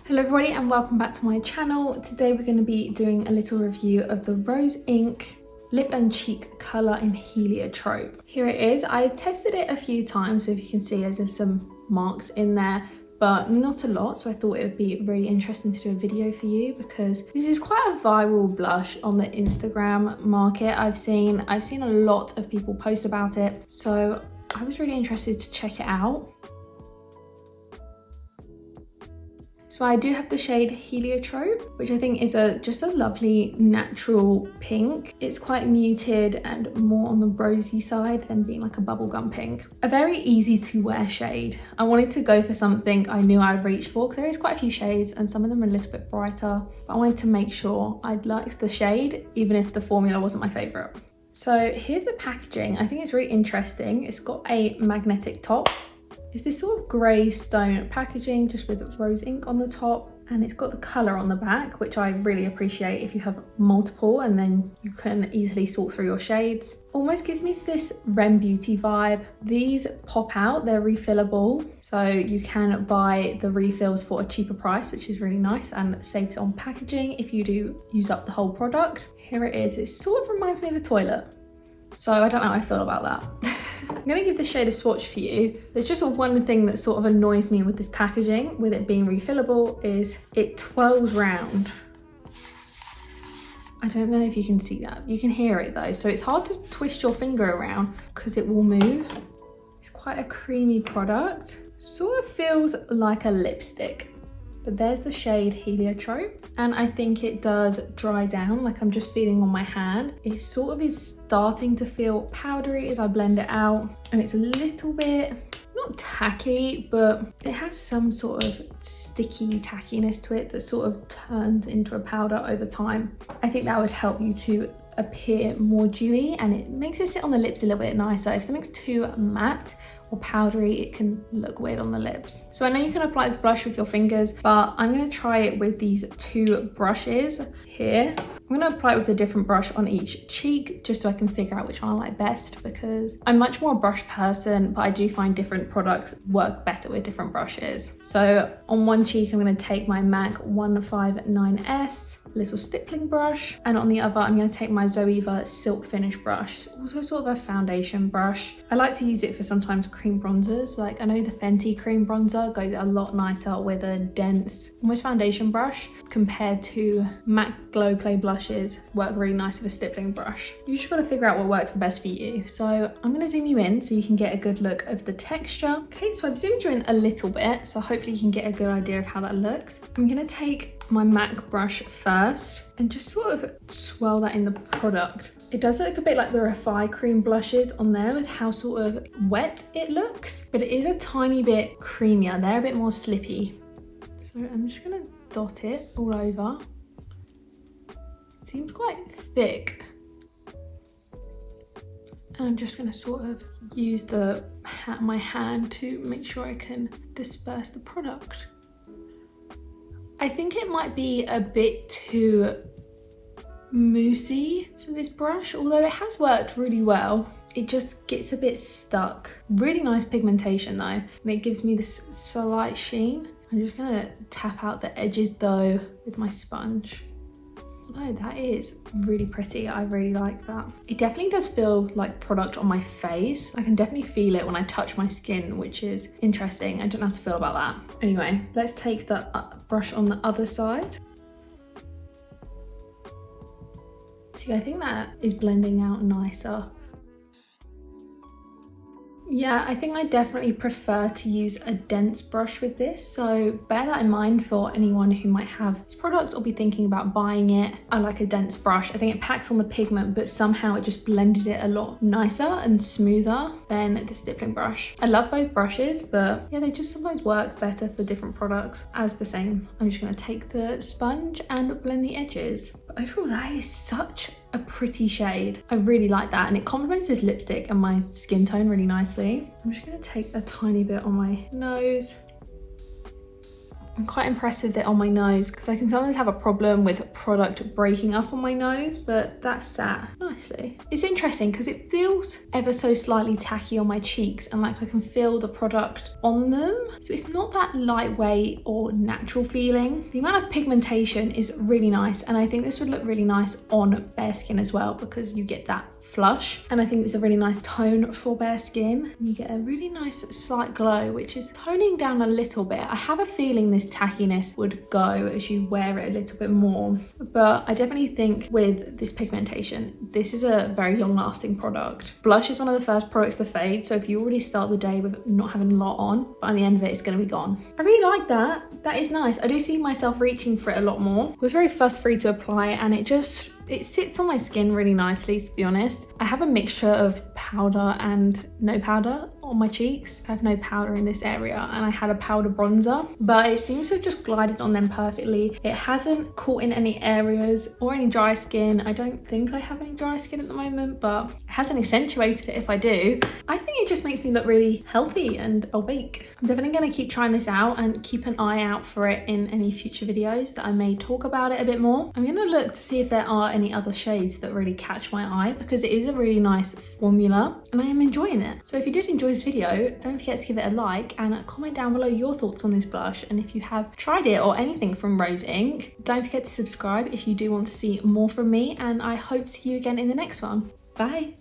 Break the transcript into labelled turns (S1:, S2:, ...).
S1: Hello everybody and welcome back to my channel. Today we're going to be doing a little review of the Rose Ink Lip and Cheek Colour in Heliotrope. Here it is. I've tested it a few times, so if you can see there's some marks in there, but not a lot, so I thought it would be really interesting to do a video for you because this is quite a viral blush on the Instagram market. I've seen a lot of people post about it, so I was really interested to check it out. So I do have the shade Heliotrope, which I think is just a lovely natural pink. It's quite muted and more on the rosy side than being like a bubblegum pink. A very easy to wear shade. I wanted to go for something I knew I'd reach for, because there is quite a few shades and some of them are a little bit brighter. But I wanted to make sure I'd like the shade, even if the formula wasn't my favorite. So here's the packaging. I think it's really interesting. It's got a magnetic top. It's this sort of grey stone packaging just with rose ink on the top, and it's got the colour on the back, which I really appreciate if you have multiple and then you can easily sort through your shades. Almost gives me this Rem Beauty vibe. These pop out, they're refillable, so you can buy the refills for a cheaper price, which is really nice and saves on packaging if you do use up the whole product. Here it is. It sort of reminds me of a toilet, so I don't know how I feel about that. I'm going to give the shade a swatch for you. There's just one thing that sort of annoys me with this packaging, with it being refillable, is it twirls round. I don't know if you can see that. You can hear it though, so it's hard to twist your finger around because it will move. It's quite a creamy product. Sort of feels like a lipstick. But there's the shade Heliotrope, and I think it does dry down. Like, I'm just feeling on my hand. It sort of is starting to feel powdery as I blend it out, and it's a little bit, not tacky, but it has some sort of sticky tackiness to it that sort of turns into a powder over time. I think that would help you to appear more dewy, and it makes it sit on the lips a little bit nicer. If something's too matte or powdery, it can look weird on the lips. So I know you can apply this blush with your fingers, but I'm going to try it with these two brushes here. I'm going to apply it with a different brush on each cheek, just so I can figure out which one I like best, because I'm much more a brush person, but I do find different products work better with different brushes. So on one cheek, I'm going to take my MAC 159S little stippling brush, and on the other I'm going to take my ZOEVA silk finish brush, also sort of a foundation brush. I like to use it for sometimes cream bronzers. Like, I know the Fenty cream bronzer goes a lot nicer with a dense, almost foundation brush, compared to MAC Glow Play blushes work really nice with a stippling brush. You just got to figure out what works the best for you. So I'm going to zoom you in so you can get a good look of the texture. Okay, so I've zoomed you in a little bit, so hopefully you can get a good idea of how that looks. I'm going to take my MAC brush first and just sort of swirl that in the product. It does look a bit like the Refi cream blushes on there with how sort of wet it looks, but it is a tiny bit creamier. They're a bit more slippy. So I'm just gonna dot it all over. It seems quite thick. And I'm just gonna sort of use my hand to make sure I can disperse the product. I think it might be a bit too moussey with this brush, although it has worked really well. It just gets a bit stuck. Really nice pigmentation though, and it gives me this slight sheen. I'm just gonna tap out the edges though with my sponge. Although that is really pretty, I really like that. It definitely does feel like product on my face. I can definitely feel it when I touch my skin, which is interesting. I don't know how to feel about that. Anyway, let's take the brush on the other side. See, I think that is blending out nicer. Yeah, I think I definitely prefer to use a dense brush with this, so bear that in mind for anyone who might have this product or be thinking about buying it. I like a dense brush. I think it packs on the pigment, but somehow it just blended it a lot nicer and smoother than the stippling brush. I love both brushes, but yeah, they just sometimes work better for different products as the same. I'm just going to take the sponge and blend the edges. But overall, that is such a pretty shade. I really like that, and it complements this lipstick and my skin tone really nicely. I'm just going to take a tiny bit on my nose. I'm quite impressed with it on my nose because I can sometimes have a problem with product breaking up on my nose, but that sat nicely. It's interesting because it feels ever so slightly tacky on my cheeks and like I can feel the product on them. So it's not that lightweight or natural feeling. The amount of pigmentation is really nice, and I think this would look really nice on bare skin as well because you get that flush, and I think it's a really nice tone for bare skin. You get a really nice slight glow, which is toning down a little bit. I have a feeling this tackiness would go as you wear it a little bit more, but I definitely think with this pigmentation, this is a very long lasting product. Blush is one of the first products to fade, so if you already start the day with not having a lot on, by the end of it, it's going to be gone. I really like that. That is nice. I do see myself reaching for it a lot more. It was very fuss free to apply, and it sits on my skin really nicely, to be honest. I have a mixture of powder and no powder on my cheeks. I have no powder in this area, and I had a powder bronzer, but it seems to have just glided on them perfectly. It hasn't caught in any areas or any dry skin. I don't think I have any dry skin at the moment, but it hasn't accentuated it if I do. I think it just makes me look really healthy and awake. I'm definitely going to keep trying this out and keep an eye out for it in any future videos that I may talk about it a bit more. I'm going to look to see if there are any other shades that really catch my eye because it is a really nice formula and I am enjoying it. So if you did enjoy this video, don't forget to give it a like and comment down below your thoughts on this blush, and if you have tried it or anything from Rose Inc, don't forget to subscribe if you do want to see more from me, and I hope to see you again in the next one. Bye!